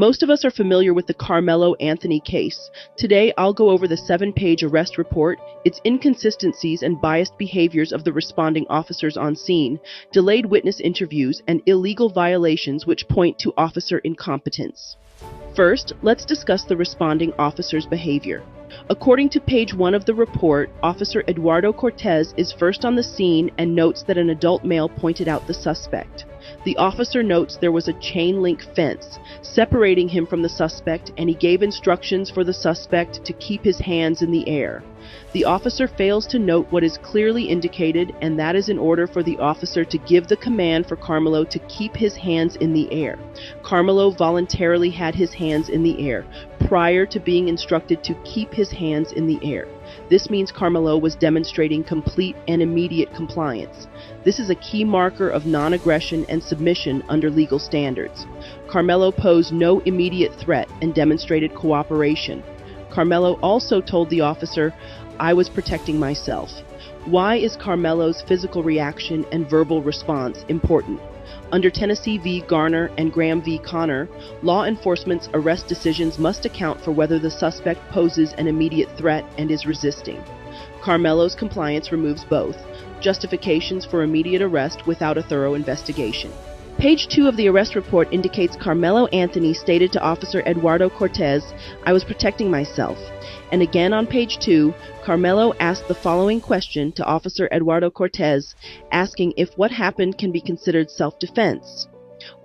Most of us are familiar with the Karmelo Anthony case. Today, I'll go over the 7-page arrest report, its inconsistencies and biased behaviors of the responding officers on scene, delayed witness interviews, and illegal violations which point to officer incompetence. First, let's discuss the responding officer's behavior. According to page 1 of the report, Officer Eduardo Cortez is first on the scene and notes that an adult male pointed out the suspect. The officer notes there was a chain-link fence separating him from the suspect, and he gave instructions for the suspect to keep his hands in the air. The officer fails to note what is clearly indicated, and that is in order for the officer to give the command for Karmelo to keep his hands in the air. Karmelo voluntarily had his hands in the air prior to being instructed to keep his hands in the air. This means Karmelo was demonstrating complete and immediate compliance. This is a key marker of non-aggression and submission under legal standards. Karmelo posed no immediate threat and demonstrated cooperation. Karmelo also told the officer, "I was protecting myself." Why is Karmelo's physical reaction and verbal response important? Under Tennessee v. Garner and Graham v. Connor, law enforcement's arrest decisions must account for whether the suspect poses an immediate threat and is resisting. Karmelo's compliance removes both justifications for immediate arrest without a thorough investigation. Page 2 of the arrest report indicates Karmelo Anthony stated to Officer Eduardo Cortez, "I was protecting myself." And again on page 2, Karmelo asked the following question to Officer Eduardo Cortez, asking if what happened can be considered self-defense.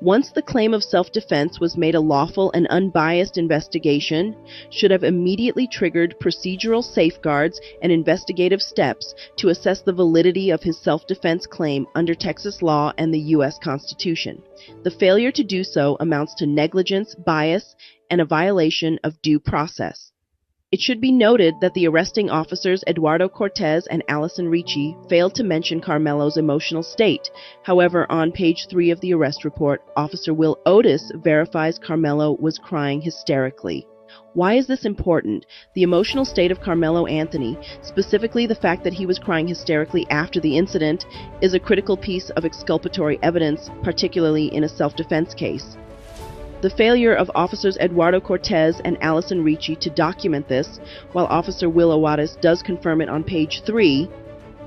Once the claim of self-defense was made, a lawful and unbiased investigation should have immediately triggered procedural safeguards and investigative steps to assess the validity of his self-defense claim under Texas law and the U.S. Constitution. The failure to do so amounts to negligence, bias, and a violation of due process. It should be noted that the arresting officers Eduardo Cortez and Allison Ricci failed to mention Karmelo's emotional state. However, on page 3 of the arrest report, Officer Will Otis verifies Karmelo was crying hysterically. Why is this important? The emotional state of Karmelo Anthony, specifically the fact that he was crying hysterically after the incident, is a critical piece of exculpatory evidence, particularly in a self-defense case. The failure of Officers Eduardo Cortez and Allison Ricci to document this, while Officer Will Otis does confirm it on page 3,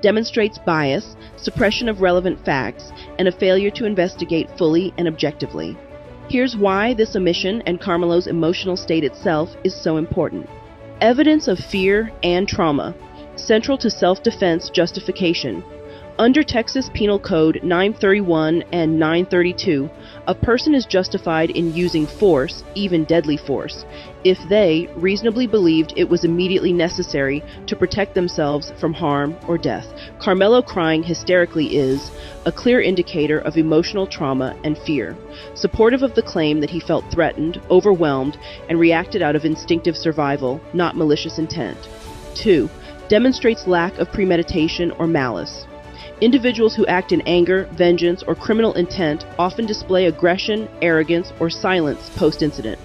demonstrates bias, suppression of relevant facts, and a failure to investigate fully and objectively. Here's why this omission and Karmelo's emotional state itself is so important. Evidence of fear and trauma, central to self-defense justification. Under Texas Penal Code 931 and 932, a person is justified in using force, even deadly force, if they reasonably believed it was immediately necessary to protect themselves from harm or death. Karmelo crying hysterically is a clear indicator of emotional trauma and fear, supportive of the claim that he felt threatened, overwhelmed, and reacted out of instinctive survival, not malicious intent. 2. Demonstrates lack of premeditation or malice. Individuals who act in anger, vengeance, or criminal intent often display aggression, arrogance, or silence post-incident.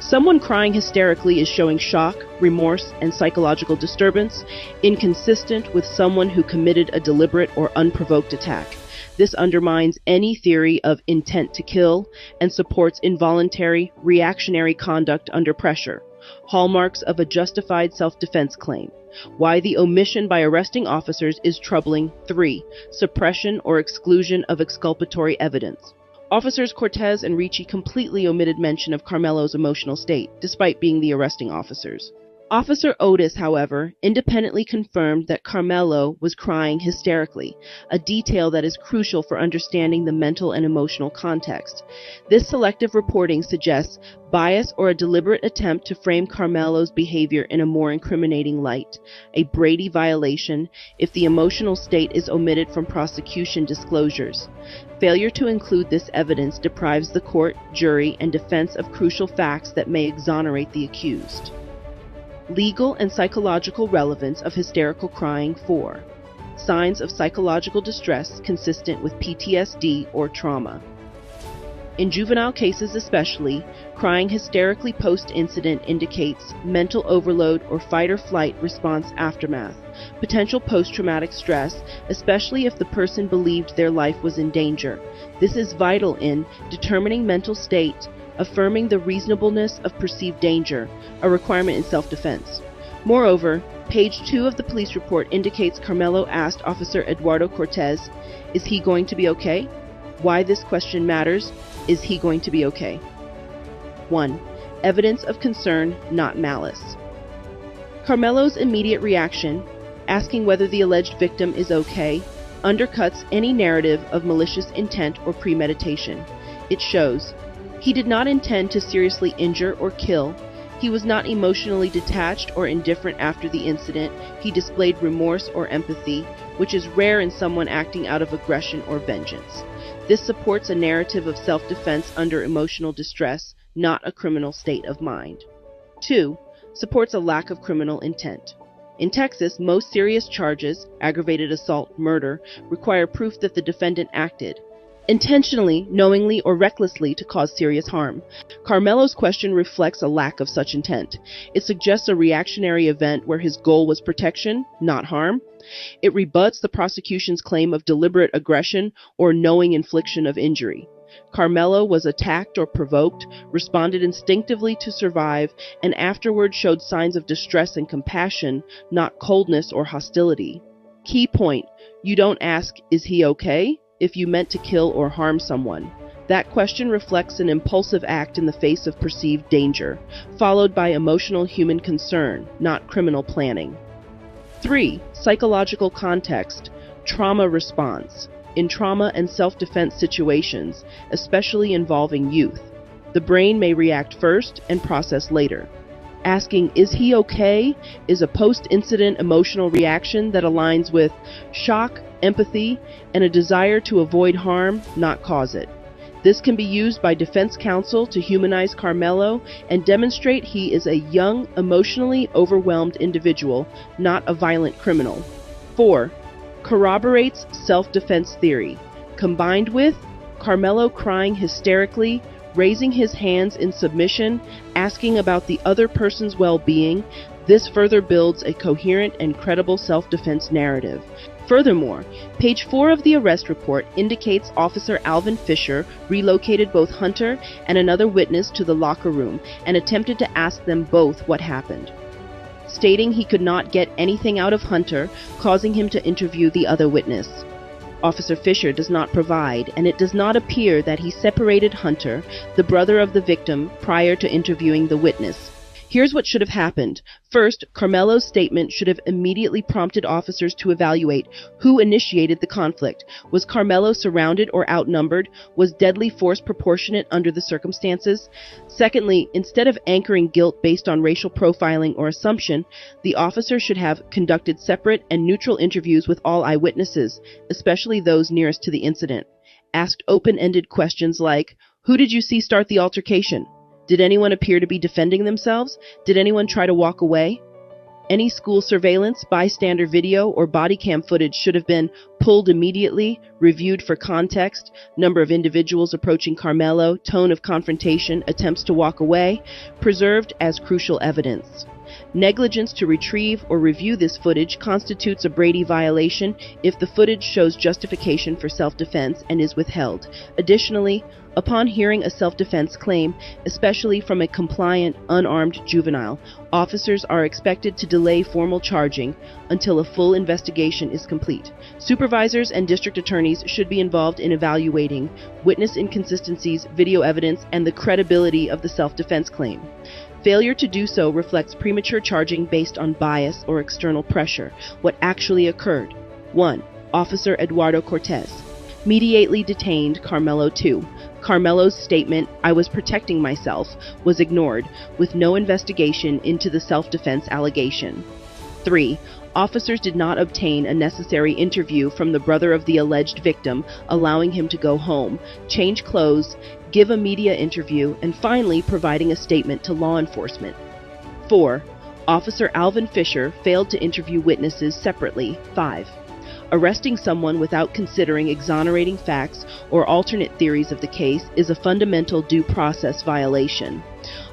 Someone crying hysterically is showing shock, remorse, and psychological disturbance, inconsistent with someone who committed a deliberate or unprovoked attack. This undermines any theory of intent to kill and supports involuntary, reactionary conduct under pressure, hallmarks of a justified self-defense claim. Why the omission by arresting officers is troubling. 3. Suppression or exclusion of exculpatory evidence. Officers Cortez and Ricci completely omitted mention of Karmelo's emotional state, despite being the arresting officers. Officer Otis, however, independently confirmed that Karmelo was crying hysterically, a detail that is crucial for understanding the mental and emotional context. This selective reporting suggests bias or a deliberate attempt to frame Karmelo's behavior in a more incriminating light, a Brady violation if the emotional state is omitted from prosecution disclosures. Failure to include this evidence deprives the court, jury, and defense of crucial facts that may exonerate the accused. Legal and psychological relevance of hysterical crying. 4. Signs of psychological distress consistent with PTSD or trauma. In juvenile cases especially, crying hysterically post-incident indicates mental overload or fight-or-flight response aftermath, potential post-traumatic stress, especially if the person believed their life was in danger. This is vital in determining mental state, affirming the reasonableness of perceived danger, a requirement in self-defense. Moreover, page 2 of the police report indicates Karmelo asked Officer Eduardo Cortez, "Is he going to be okay?" Why this question matters: is he going to be okay? 1. Evidence of concern, not malice. Karmelo's immediate reaction, asking whether the alleged victim is okay, undercuts any narrative of malicious intent or premeditation. It shows he did not intend to seriously injure or kill. He was not emotionally detached or indifferent after the incident. He displayed remorse or empathy, which is rare in someone acting out of aggression or vengeance. This supports a narrative of self-defense under emotional distress, not a criminal state of mind. 2. Supports a lack of criminal intent. In Texas, most serious charges, aggravated assault, murder, require proof that the defendant acted intentionally, knowingly, or recklessly to cause serious harm. Karmelo's question reflects a lack of such intent. It suggests a reactionary event where his goal was protection, not harm. It rebuts the prosecution's claim of deliberate aggression or knowing infliction of injury. Karmelo was attacked or provoked, responded instinctively to survive, and afterward showed signs of distress and compassion, not coldness or hostility. Key point: you don't ask, "Is he okay?" if you meant to kill or harm someone. That question reflects an impulsive act in the face of perceived danger, followed by emotional human concern, not criminal planning. 3. Psychological context, trauma response. In trauma and self-defense situations, especially involving youth, the brain may react first and process later. Asking, "Is he okay?" is a post-incident emotional reaction that aligns with shock, empathy, and a desire to avoid harm, not cause it. This can be used by defense counsel to humanize Karmelo and demonstrate he is a young, emotionally overwhelmed individual, not a violent criminal. 4. Corroborates self-defense theory, combined with Karmelo crying hysterically, raising his hands in submission, asking about the other person's well-being. This further builds a coherent and credible self-defense narrative. Furthermore, page 4 of the arrest report indicates Officer Alvin Fisher relocated both Hunter and another witness to the locker room and attempted to ask them both what happened, stating he could not get anything out of Hunter, causing him to interview the other witness. Officer Fisher does not provide, and it does not appear that he separated Hunter, the brother of the victim, prior to interviewing the witness. Here's what should have happened. First, Karmelo's statement should have immediately prompted officers to evaluate who initiated the conflict. Was Karmelo surrounded or outnumbered? Was deadly force proportionate under the circumstances? Secondly, instead of anchoring guilt based on racial profiling or assumption, the officer should have conducted separate and neutral interviews with all eyewitnesses, especially those nearest to the incident. Asked open-ended questions like, "Who did you see start the altercation? Did anyone appear to be defending themselves? Did anyone try to walk away?" Any school surveillance, bystander video, or body cam footage should have been pulled immediately, reviewed for context, number of individuals approaching Karmelo, tone of confrontation, attempts to walk away, preserved as crucial evidence. Negligence to retrieve or review this footage constitutes a Brady violation if the footage shows justification for self-defense and is withheld. Additionally, upon hearing a self-defense claim, especially from a compliant, unarmed juvenile, officers are expected to delay formal charging until a full investigation is complete. Supervisors and district attorneys should be involved in evaluating witness inconsistencies, video evidence, and the credibility of the self-defense claim. Failure to do so reflects premature charging based on bias or external pressure. What actually occurred? 1. Officer Eduardo Cortez immediately detained Karmelo. 2. Karmelo's statement, "I was protecting myself," was ignored, with no investigation into the self-defense allegation. 3. Officers did not obtain a necessary interview from the brother of the alleged victim, allowing him to go home, change clothes, give a media interview, and finally providing a statement to law enforcement. 4. Officer Alvin Fisher failed to interview witnesses separately. 5. Arresting someone without considering exonerating facts or alternate theories of the case is a fundamental due process violation.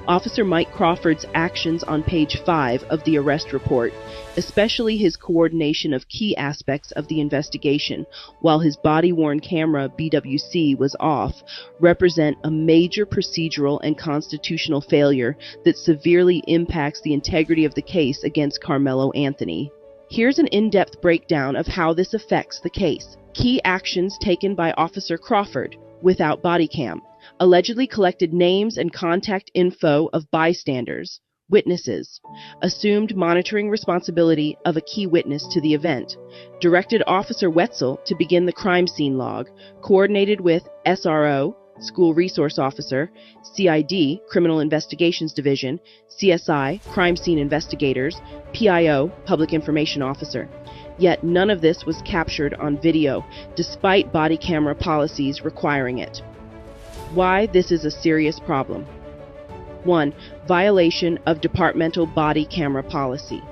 Officer Mike Crawford's actions on page 5 of the arrest report, especially his coordination of key aspects of the investigation while his body-worn camera BWC was off, represent a major procedural and constitutional failure that severely impacts the integrity of the case against Karmelo Anthony. Here's an in-depth breakdown of how this affects the case. Key actions taken by Officer Crawford without body cam. Allegedly collected names and contact info of bystanders, witnesses, assumed monitoring responsibility of a key witness to the event, directed Officer Wetzel to begin the crime scene log, coordinated with SRO, School Resource Officer, CID, Criminal Investigations Division, CSI, Crime Scene Investigators, PIO, Public Information Officer. Yet none of this was captured on video, despite body camera policies requiring it. Why this is a serious problem. 1. Violation of departmental body camera policy.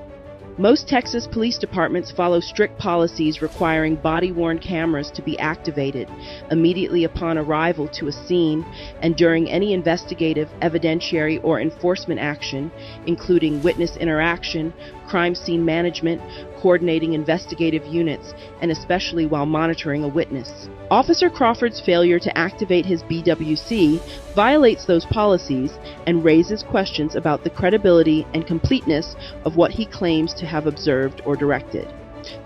Most Texas police departments follow strict policies requiring body-worn cameras to be activated immediately upon arrival to a scene and during any investigative, evidentiary, or enforcement action, including witness interaction, crime scene management, coordinating investigative units, and especially while monitoring a witness. Officer Crawford's failure to activate his BWC violates those policies and raises questions about the credibility and completeness of what he claims to have observed or directed.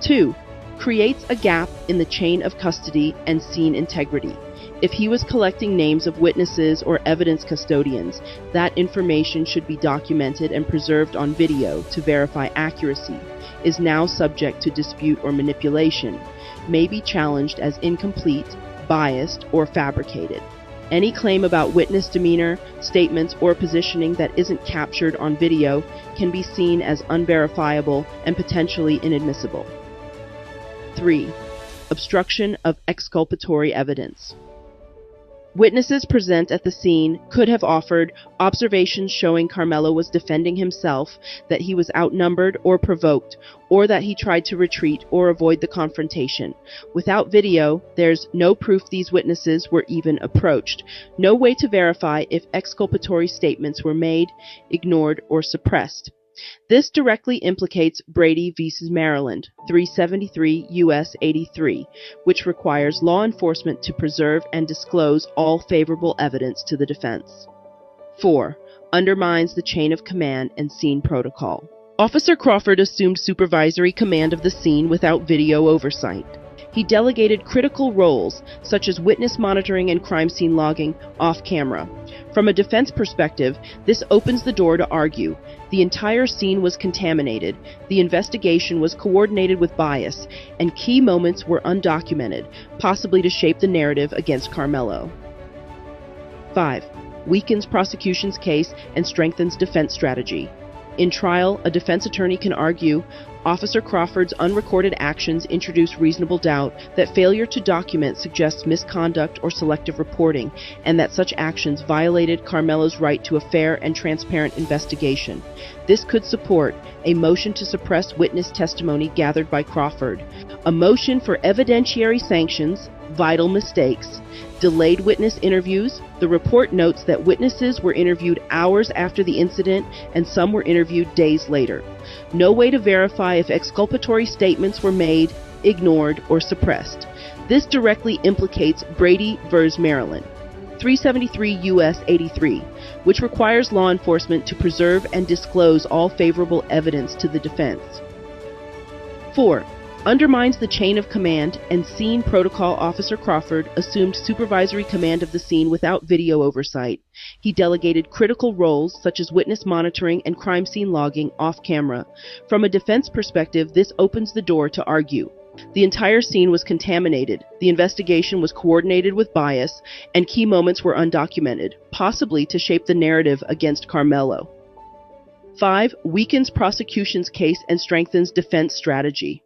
2. Creates a gap in the chain of custody and scene integrity. If he was collecting names of witnesses or evidence custodians, that information should be documented and preserved on video to verify accuracy, is now subject to dispute or manipulation, may be challenged as incomplete, biased, or fabricated. Any claim about witness demeanor, statements, or positioning that isn't captured on video can be seen as unverifiable and potentially inadmissible. 3. Obstruction of exculpatory evidence. Witnesses present at the scene could have offered observations showing Karmelo was defending himself, that he was outnumbered or provoked, or that he tried to retreat or avoid the confrontation. Without video, there's no proof these witnesses were even approached, no way to verify if exculpatory statements were made, ignored, or suppressed. This directly implicates Brady v. Maryland, 373 U.S. 83, which requires law enforcement to preserve and disclose all favorable evidence to the defense. 4. Undermines the chain of command and scene protocol. Officer Crawford assumed supervisory command of the scene without video oversight. He delegated critical roles, such as witness monitoring and crime scene logging, off camera. From a defense perspective, this opens the door to argue. The entire scene was contaminated, the investigation was coordinated with bias, and key moments were undocumented, possibly to shape the narrative against Karmelo. 5. Weakens prosecution's case and strengthens defense strategy. In trial, a defense attorney can argue, Officer Crawford's unrecorded actions introduce reasonable doubt that failure to document suggests misconduct or selective reporting, and that such actions violated Karmelo's right to a fair and transparent investigation. This could support a motion to suppress witness testimony gathered by Crawford, a motion for evidentiary sanctions, vital mistakes, delayed witness interviews. The report notes that witnesses were interviewed hours after the incident and some were interviewed days later. No way to verify if exculpatory statements were made, ignored, or suppressed. This directly implicates Brady v. Maryland, 373 U.S. 83, which requires law enforcement to preserve and disclose all favorable evidence to the defense. 4. Undermines the chain of command and scene protocol. Officer Crawford assumed supervisory command of the scene without video oversight. He delegated critical roles such as witness monitoring and crime scene logging off camera. From a defense perspective, this opens the door to argue. The entire scene was contaminated, the investigation was coordinated with bias, and key moments were undocumented, possibly to shape the narrative against Karmelo. 5. Weakens prosecution's case and strengthens defense strategy.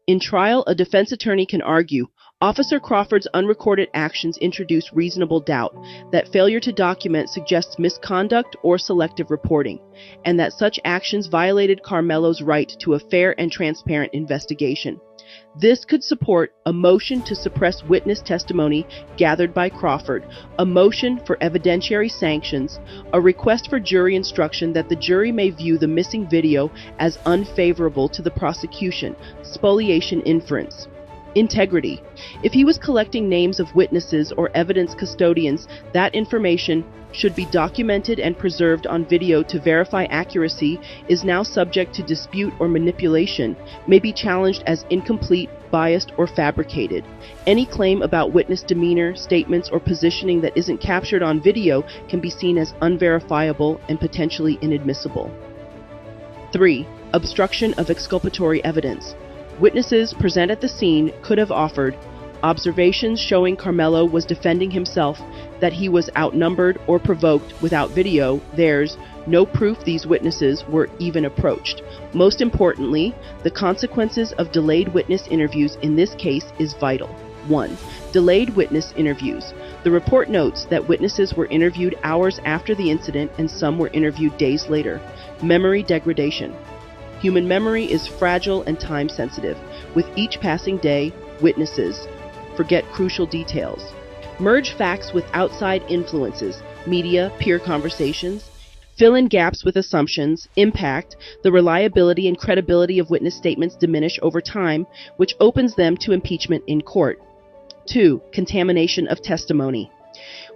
In trial, a defense attorney can argue, Officer Crawford's unrecorded actions introduce reasonable doubt that failure to document suggests misconduct or selective reporting, and that such actions violated Karmelo's right to a fair and transparent investigation. This could support a motion to suppress witness testimony gathered by Crawford, a motion for evidentiary sanctions, a request for jury instruction that the jury may view the missing video as unfavorable to the prosecution, spoliation inference. Integrity. If he was collecting names of witnesses or evidence custodians, that information should be documented and preserved on video to verify accuracy, is now subject to dispute or manipulation, may be challenged as incomplete, biased, or fabricated. Any claim about witness demeanor, statements, or positioning that isn't captured on video can be seen as unverifiable and potentially inadmissible. 3. Obstruction of exculpatory evidence. Witnesses present at the scene could have offered observations showing Karmelo was defending himself, that he was outnumbered or provoked. Without video, there's no proof these witnesses were even approached. Most importantly, the consequences of delayed witness interviews in this case is vital. 1. Delayed witness interviews. The report notes that witnesses were interviewed hours after the incident and some were interviewed days later. Memory degradation. Human memory is fragile and time-sensitive. With each passing day, witnesses forget crucial details. Merge facts with outside influences, media, peer conversations. Fill in gaps with assumptions. Impact. The reliability and credibility of witness statements diminish over time, which opens them to impeachment in court. 2. Contamination of testimony.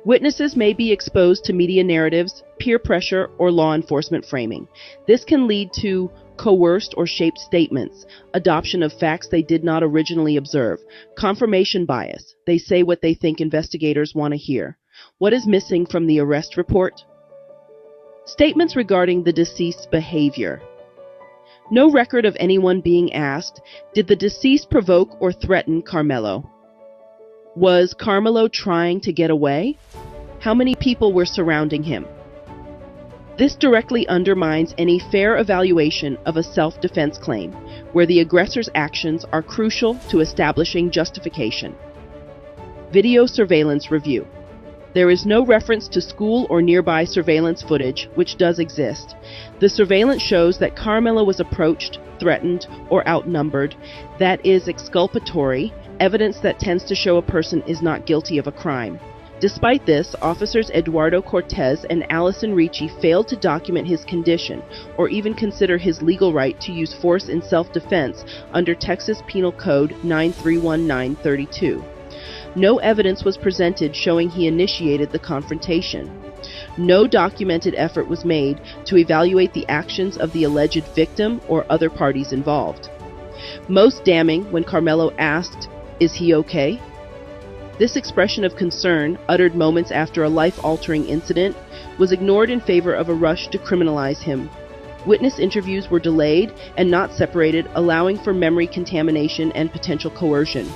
Witnesses may be exposed to media narratives, peer pressure, or law enforcement framing. This can lead to coerced or shaped statements, adoption of facts they did not originally observe, confirmation bias. They say what they think investigators want to hear. What is missing from the arrest report? Statements regarding the deceased's behavior. No record of anyone being asked, did the deceased provoke or threaten Karmelo? Was Karmelo trying to get away? How many people were surrounding him? This directly undermines any fair evaluation of a self-defense claim, where the aggressor's actions are crucial to establishing justification. Video surveillance review. There is no reference to school or nearby surveillance footage, which does exist. The surveillance shows that Karmelo was approached, threatened, or outnumbered. That is exculpatory, evidence that tends to show a person is not guilty of a crime. Despite this, officers Eduardo Cortez and Allison Ricci failed to document his condition or even consider his legal right to use force in self-defense under Texas Penal Code 931932. No evidence was presented showing he initiated the confrontation. No documented effort was made to evaluate the actions of the alleged victim or other parties involved. Most damning when Karmelo asked, "Is he okay?" This expression of concern, uttered moments after a life-altering incident, was ignored in favor of a rush to criminalize him. Witness interviews were delayed and not separated, allowing for memory contamination and potential coercion.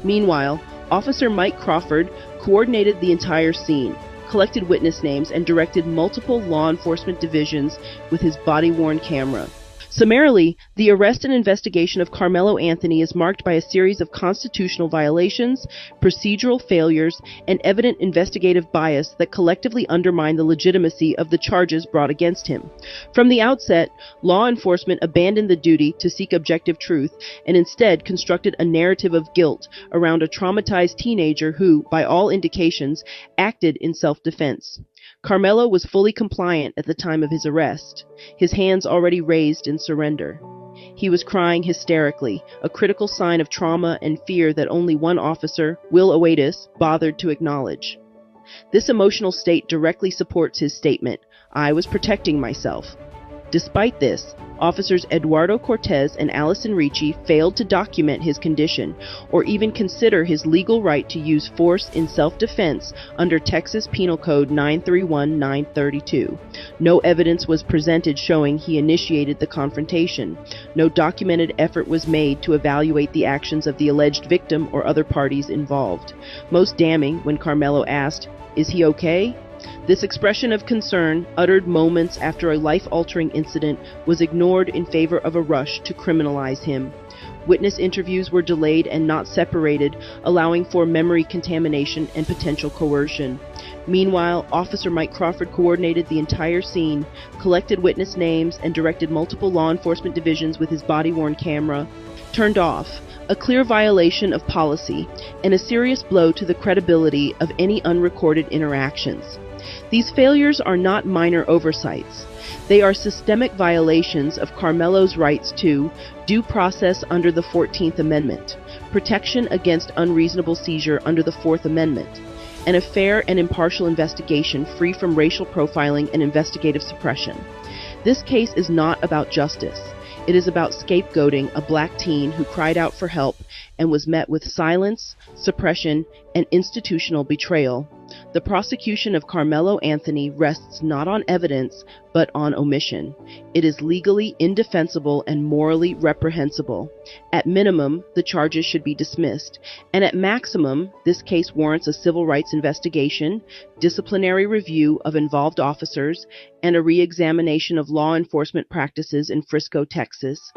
Meanwhile, Officer Mike Crawford coordinated the entire scene, collected witness names, and directed multiple law enforcement divisions with his body-worn camera. Summarily, the arrest and investigation of Karmelo Anthony is marked by a series of constitutional violations, procedural failures, and evident investigative bias that collectively undermine the legitimacy of the charges brought against him. From the outset, law enforcement abandoned the duty to seek objective truth and instead constructed a narrative of guilt around a traumatized teenager who, by all indications, acted in self-defense. Karmelo was fully compliant at the time of his arrest, his hands already raised in surrender. He was crying hysterically, a critical sign of trauma and fear that only one officer, Will Oatis, bothered to acknowledge. This emotional state directly supports his statement, "I was protecting myself." Despite this, officers Eduardo Cortez and Allison Ricci failed to document his condition or even consider his legal right to use force in self-defense under Texas Penal Code 931932. No evidence was presented showing he initiated the confrontation. No documented effort was made to evaluate the actions of the alleged victim or other parties involved. Most damning when Karmelo asked, "Is he okay?" This expression of concern, uttered moments after a life-altering incident, was ignored in favor of a rush to criminalize him. Witness interviews were delayed and not separated, allowing for memory contamination and potential coercion. Meanwhile, Officer Mike Crawford coordinated the entire scene, collected witness names, and directed multiple law enforcement divisions with his body-worn camera turned off, a clear violation of policy and a serious blow to the credibility of any unrecorded interactions. These failures are not minor oversights. They are systemic violations of Karmelo's rights to due process under the 14th Amendment, protection against unreasonable seizure under the 4th Amendment, and a fair and impartial investigation free from racial profiling and investigative suppression. This case is not about justice. It is about scapegoating a black teen who cried out for help and was met with silence, suppression, and institutional betrayal. The prosecution of Karmelo Anthony rests not on evidence, but on omission. It is legally indefensible and morally reprehensible. At minimum, the charges should be dismissed, and at maximum, this case warrants a civil rights investigation, disciplinary review of involved officers, and a re-examination of law enforcement practices in Frisco, Texas.